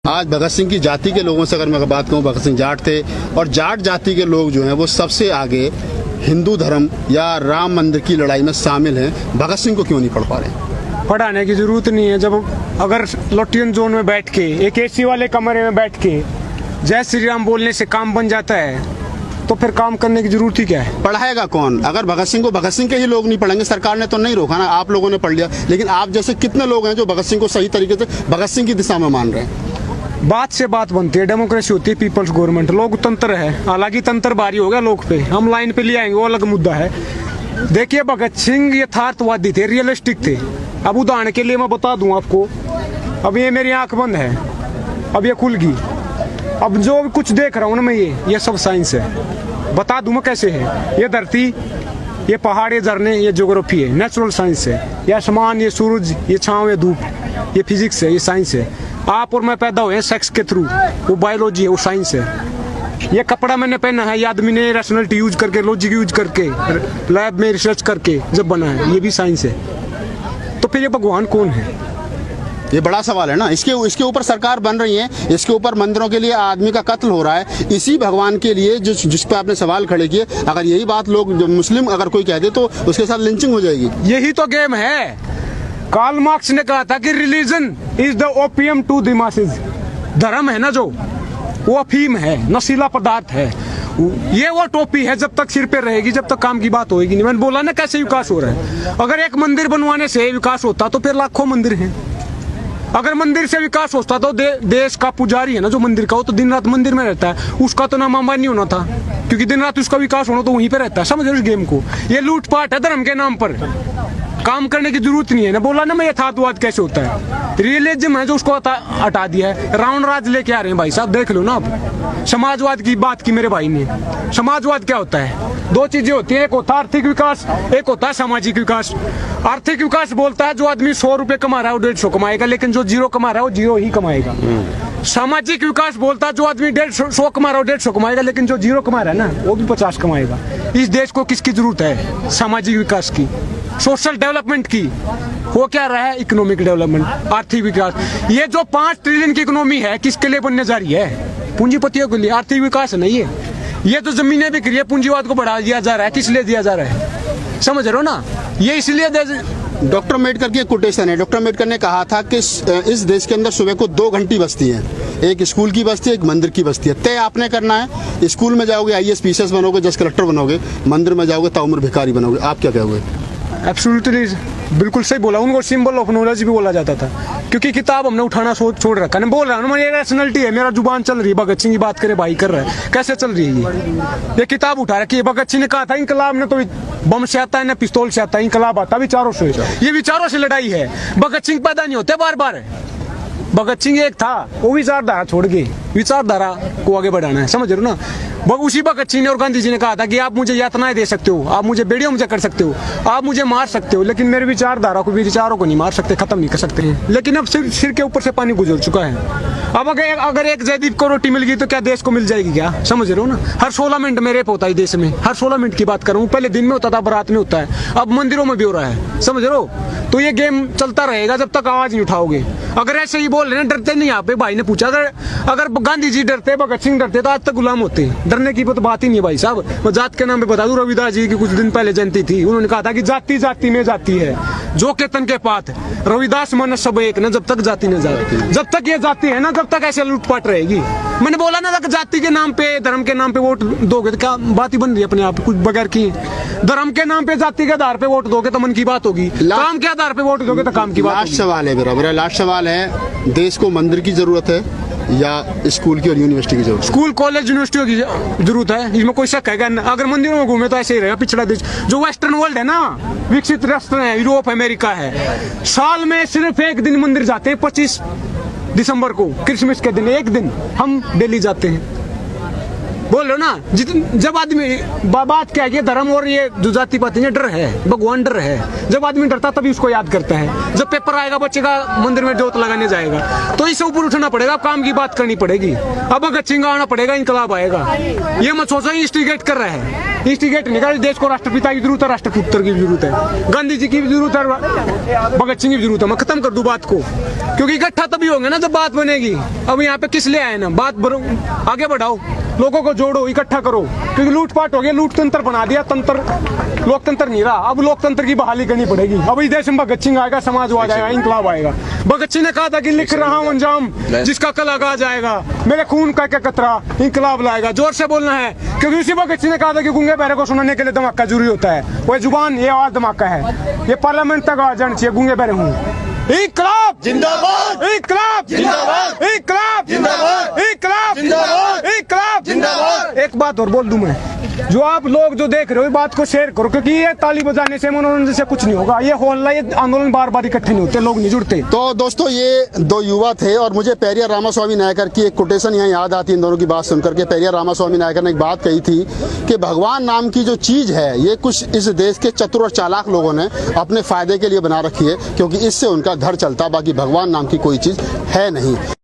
आज भगत सिंह की जाति के लोगों से अगर मैं बात कहूँ, भगत सिंह जाट थे और जाट जाति के लोग जो हैं वो सबसे आगे हिंदू धर्म या राम मंदिर की लड़ाई में शामिल हैं। भगत सिंह को क्यों नहीं पढ़ पा रहे? पढ़ाने की जरूरत नहीं है। जब अगर लोटियन जोन में बैठ के एक एसी वाले कमरे में बैठ के जय श्री राम बोलने से काम बन जाता है तो फिर काम करने की जरूरत ही क्या है? पढ़ाएगा कौन? अगर भगत सिंह को भगत सिंह के ही लोग नहीं पढ़ेंगे, सरकार ने तो नहीं रोका ना, आप लोगों ने पढ़ लिया, लेकिन आप जैसे कितने लोग हैं जो भगत सिंह को सही तरीके से भगत सिंह की दिशा में मान रहे हैं? बात से बात बनती है, डेमोक्रेसी होती है, पीपल्स गवर्नमेंट, लोग तंत्र है। हालांकि तंत्र भारी हो गया लोग पे, हम लाइन पे ले आएंगे, वो अलग मुद्दा है। देखिए, भगत सिंह यथार्थवादी थे, रियलिस्टिक थे। अब उदाहरण के लिए मैं बता दूं आपको, अब ये मेरी आंख बंद है, अब ये खुल गई, अब जो कुछ देख रहा हूँ ना मैं, ये सब साइंस है। बता दूं मैं कैसे है। ये धरती, ये पहाड़, ये झरने, ये ज्योग्राफी है, नेचुरल साइंस है। ये आसमान, ये सूरज, ये छांव, ये धूप, ये फिजिक्स है, ये साइंस है। आप और मैं पैदा हुए हैं सेक्स के थ्रू, वो बायोलॉजी है, वो साइंस है। ये कपड़ा मैंने पहना है, ये आदमी ने रैशनैलिटी यूज करके, लॉजिक यूज करके, लैब में रिसर्च करके जब बना है, ये भी साइंस है। तो फिर ये भगवान कौन है? ये बड़ा सवाल है ना। इसके ऊपर सरकार बन रही है, इसके ऊपर मंदिरों के लिए आदमी का कत्ल हो रहा है, इसी भगवान के लिए जिस पर आपने सवाल खड़े किए। अगर यही बात लोग मुस्लिम अगर कोई कह दे तो उसके साथ लिंचिंग हो जाएगी। यही तो गेम है। कार्ल मार्क्स ने कहा था कि religion is the opium to the masses. धर्म है ना जो, वो अफीम है, नशीला पदार्थ है। ये वो टोपी है, जब तक सिर पे रहेगी, जब तक काम की बात होगी नहीं। मैंने बोला ना कैसे विकास हो रहा है। अगर एक मंदिर बनवाने से विकास होता तो फिर लाखों मंदिर हैं। अगर मंदिर से विकास होता तो देश का पुजारी है ना जो मंदिर का, वो तो दिन रात मंदिर में रहता है, उसका तो नाम अंबानी होना था, क्योंकि दिन रात उसका विकास होना तो वहीं पे रहता है। समझ रहे इस गेम को? ये लूटपाट है धर्म के नाम पर। काम करने की जरूरत नहीं है ना। बोला ना मैं, यथार्थवाद कैसे होता है। रियलिज्म है जो उसको हटा दिया है। रावण राज लेके आ रहे हैं भाई साहब, देख लो ना आप। समाजवाद की बात की मेरे भाई ने। समाजवाद क्या होता है? दो चीजें होती है, एक होता है आर्थिक विकास, एक होता है सामाजिक विकास। आर्थिक विकास बोलता है जो आदमी 100 रुपए कमा रहा है वो 150 कमाएगा, लेकिन जो 0 कमा रहा है वो 0 ही कमाएगा। सामाजिक विकास बोलता है जो आदमी 150 कमा रहा है वो 150 कमाएगा, लेकिन जो 0 कमा रहा है ना वो भी 50 कमाएगा। इस देश को किसकी जरूरत है? सामाजिक विकास की, सोशल डेवलपमेंट की। वो क्या रहा है? इकोनॉमिक डेवलपमेंट, आर्थिक विकास। ये जो 5 ट्रिलियन की इकोनॉमी है किसके लिए बनने जा रही है? पूंजीपतियों के लिए। आर्थिक विकास है नहीं है। ये तो जमीनें बिक रही है, पूंजीवाद को बढ़ा दिया जा रहा है। किस लिए दिया जा रहा है? समझ रहे हो ना? ये इसलिए डॉक्टर अम्बेडकर की एक कोटेशन है। डॉक्टर अम्बेडकर ने कहा था कि इस देश के अंदर सुबह को 2 घंटी बजती है, एक स्कूल की बजती है, एक मंदिर की बजती है। तय आपने करना है। स्कूल में जाओगे IAS PCS बनोगे, जज कलेक्टर बनोगे, मंदिर में जाओगे ताउम्र भिखारी बनोगे। आप क्या कहोगे? एब्सोल्युटली बिल्कुल सही बोला। उनको सिंबल ऑफ नॉलेज भी बोला जाता था, क्योंकि किताब हमने उठाना छोड़ रखा है। बोल रहा हूँ ये रैशनैलिटी है, मेरा जुबान चल रही है। भगत सिंह की बात करे भाई कर रहा है, कैसे चल रही है ये किताब उठा रखी है। भगत सिंह ने कहा था इंकलाब ने तो बम से आता है ना पिस्तौल से आता है, इंकलाब आता विचारों से। ये विचारों से लड़ाई है। भगत सिंह पैदा नहीं होते बार बार। भगत सिंह एक था, वो विचारधारा छोड़ के विचारधारा को आगे बढ़ाना है। समझ रहे हो ना? उसी भगत सिंह ने और गांधी जी ने कहा था कि आप मुझे यातनाएं दे सकते हो, आप मुझे बेड़ियों में कर सकते हो, आप मुझे मार सकते हो, लेकिन मेरे विचारधारा को, विचारों को नहीं मार सकते, खत्म नहीं कर सकते हैं। लेकिन अब सिर के ऊपर से पानी गुजर चुका है। अब अगर एक जयदीप को रोटी मिल गई तो क्या देश को मिल जाएगी क्या? समझ रहे हो ना? हर 16 मिनट में रेप होता है देश में। हर 16 मिनट की बात कर रहा हूँ। पहले दिन में होता था, रात में होता है, अब मंदिरों में भी हो रहा है। समझ रहे हो? तो ये गेम चलता रहेगा जब तक आवाज नहीं उठाओगे। अगर ऐसे ही बोल रहे हैं, डरते नहीं। आप भाई ने पूछा, अगर गांधी जी डरते, भगत सिंह डरते तो आज तक गुलाम होते। डरने की तो बात ही नहीं है भाई साहब। मैं जात के नाम पे बता दूं, रविदास जी की कुछ दिन पहले जयंती थी। उन्होंने कहा था कि जाति जाति में जाति है, जो के तन के पात। रविदास मन सब एक न, जब तक जाति न जाति। जब तक ये जाति है ना, जब तक ऐसे लूटपाट रहेगी। मैंने बोला ना, अगर जाति के नाम पे, धर्म के नाम पे वोट दोगे तो क्या बात ही बन रही है अपने आप, कुछ बगैर की। धर्म के नाम पे, जाति के आधार पे वोट दोगे तो मन की बात होगी, काम के आधार पे वोट दोगे तो काम की बात होगी। लास्ट सवाल है मेरा, लास्ट सवाल है, देश को मंदिर की जरूरत है या स्कूल की और यूनिवर्सिटी की जरूरत? स्कूल, कॉलेज, यूनिवर्सिटियों की जरूरत है, इसमें कोई शक है? अगर मंदिरों में घूमे तो ऐसे ही रहेगा पिछड़ा देश। जो वेस्टर्न वर्ल्ड है ना, विकसित राष्ट्र है, यूरोप, अमेरिका है, साल में सिर्फ 1 दिन मंदिर जाते हैं, 25 दिसंबर को, क्रिसमस के दिन 1 दिन। हम दिल्ली जाते हैं। बोल रहे हो ना, जब आदमी बात क्या है कि धर्म और ये जो जाति पाति है डर है, भगवान डर है। जब आदमी डरता तभी उसको याद करता है। जब पेपर आएगा बच्चे का मंदिर में जोत लगाने जाएगा तो इससे ऊपर उठना पड़ेगा, अब काम की बात करनी पड़ेगी, अब भगत सिंह आना पड़ेगा, इंकलाब आएगा। ये मत सोचो इंस्टिगेट कर रहा है, इंस्टिगेट नहीं कर। देश को राष्ट्रपिता की जरूरत है, राष्ट्रपुत्र की जरूरत है, गांधी जी की भी जरूरत है, भगत सिंह की जरूरत है। मैं खत्म कर दूं बात को, क्योंकि इकट्ठा तभी होंगे ना जब बात बनेगी। अब यहाँ पे किस लिए आए ना, बात आगे बढ़ाओ, लोगों को जोड़ो, इकट्ठा करो, क्योंकि लूटपाट हो गया, लूट तंत्र बना दिया, तंत्र लोकतंत्र नहीं रहा। अब लोकतंत्र की बहाली करनी पड़ेगी। अब इस देश में भगत सिंह आएगा, समाजवाद आएगा, इंकलाब आएगा। भगत सिंह ने कहा था कि लिख रहा हूं अंजाम जिसका कल आगाज आएगा, मेरे खून का क्या कतरा इंकलाब लाएगा। जोर से बोलना है, क्योंकि उसी भगत सिंह ने कहा था कि गूंगे बहरे को सुनाने के लिए धमाका जरूरी होता है। वह जुबान, ये आवाज धमाका है, ये पार्लियामेंट तक आ जाना चाहिए। गूंगे बहरे हूँ, इंकलाब जिंदाबाद, इंकलाब जिंदाबाद, इंकलाब जिंदाबाद, इंकलाब जिंदाबाद, इंकलाब जिंदाबाद। एक बात और बोल दूं मैं, जो आप लोग जो देख रहे हो, बात को शेयर करो, क्योंकि ये ताली बजाने से, मनोरंजन से कुछ नहीं होगा। ये हॉल, ये आंदोलन बार बार इकट्ठे नहीं होते, लोग नहीं जुड़ते। तो दोस्तों, ये दो युवा थे और मुझे पेरियार रामास्वामी नायकर की एक कोटेशन यहाँ याद आती है इन दोनों की बात सुनकर के। पेरियार रामास्वामी नायकर ने एक बात कही थी कि भगवान नाम की जो चीज है, ये कुछ इस देश के चतुर और चालाक लोगों ने अपने फायदे के लिए बना रखी है, क्योंकि इससे उनका घर चलता, बाकी भगवान नाम की कोई चीज है नहीं।